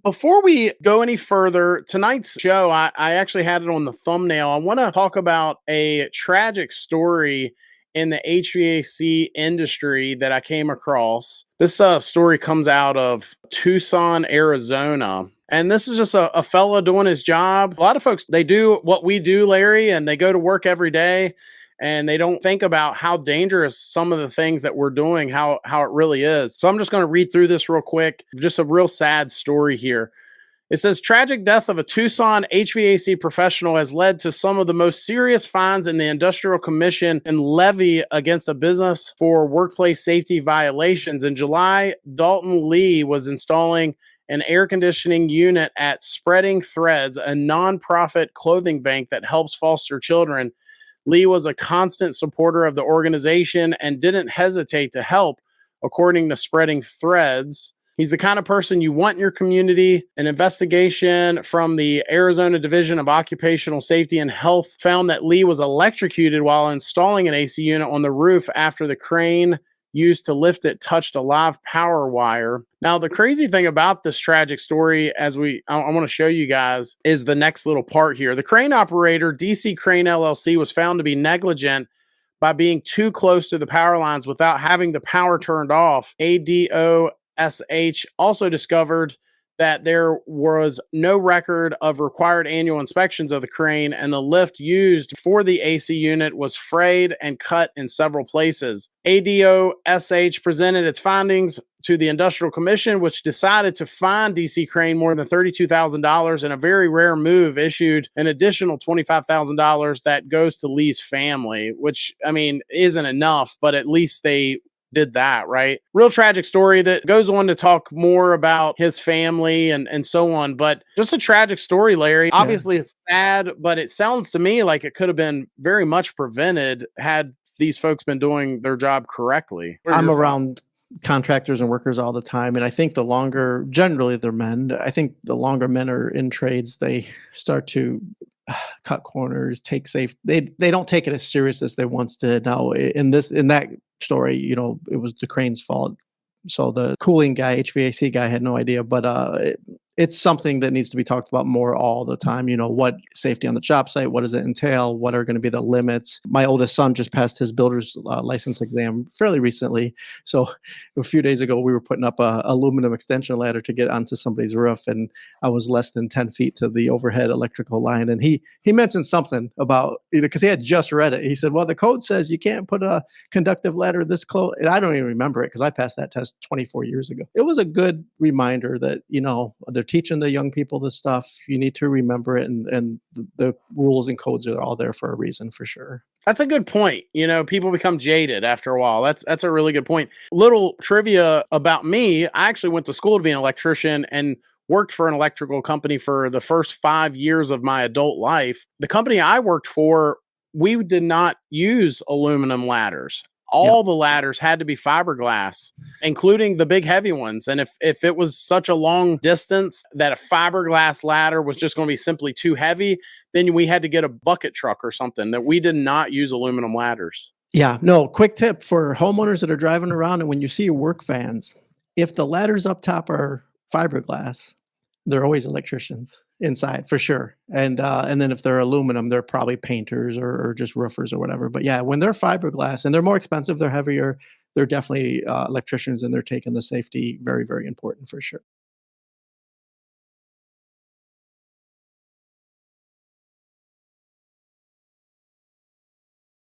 Before we go any further, tonight's show, I actually had it on the thumbnail. I want to talk about a tragic story in the HVAC industry that I came across. This story comes out of Tucson, Arizona. And this is just a fella doing his job. A lot of folks, they do what we do, Larry, and they go to work every day and they don't think about how dangerous some of the things that we're doing, how it really is. So I'm just going to read through this real quick. Just a real sad story here. It says, tragic death of a Tucson HVAC professional has led to some of the most serious fines in the Industrial Commission and levy against a business for workplace safety violations. In July, Dalton Lee was installing an air conditioning unit at Spreading Threads, a nonprofit clothing bank that helps foster children. Lee was a constant supporter of the organization and didn't hesitate to help, according to Spreading Threads. He's the kind of person you want in your community. An investigation from the Arizona Division of Occupational Safety and Health found that Lee was electrocuted while installing an AC unit on the roof after the crane used to lift it touched a live power wire. Now, the crazy thing about this tragic story, I want to show you guys, is the next little part here. The crane operator, DC Crane LLC, was found to be negligent by being too close to the power lines without having the power turned off. ADOSH also discovered that there was no record of required annual inspections of the crane, and the lift used for the AC unit was frayed and cut in several places. ADOSH presented its findings to the Industrial Commission, which decided to fine DC Crane more than $32,000, and a very rare move issued an additional $25,000 that goes to Lee's family, which, I mean, isn't enough, but at least they did that, right? Real tragic story that goes on to talk more about his family and so on, but just a tragic story, Larry. Yeah. Obviously it's sad, but it sounds to me like it could have been very much prevented had these folks been doing their job correctly. I'm around contractors and workers all the time, and I think generally they're men. I think the longer men are in trades, they start to cut corners, they don't take it as serious as they once did. Now in that story, it was the crane's fault. So the cooling guy, HVAC guy, had no idea, but it's something that needs to be talked about more all the time. What safety on the job site, what does it entail? What are going to be the limits? My oldest son just passed his builder's license exam fairly recently. So a few days ago, we were putting up a aluminum extension ladder to get onto somebody's roof, and I was less than 10 feet to the overhead electrical line. And he mentioned something about, because he had just read it. He said, well, the code says you can't put a conductive ladder this close. And I don't even remember it because I passed that test 24 years ago. It was a good reminder that, they're teaching the young people this stuff. You need to remember it, and the rules and codes are all there for a reason, for sure. That's a good point. People become jaded after a while. That's a really good point. Little trivia about me. I actually went to school to be an electrician and worked for an electrical company for the first 5 years of my adult life. The company I worked for, we did not use aluminum ladders. All the ladders had to be fiberglass, including the big heavy ones. And if it was such a long distance that a fiberglass ladder was just going to be simply too heavy, then we had to get a bucket truck or something. That we did not use aluminum ladders. Yeah, no, quick tip for homeowners that are driving around, and when you see your work vans, if the ladders up top are fiberglass, they're always electricians inside for sure. And then if they're aluminum, they're probably painters or just roofers or whatever. But yeah, when they're fiberglass and they're more expensive, they're heavier, they're definitely electricians, and they're taking the safety very, very important for sure.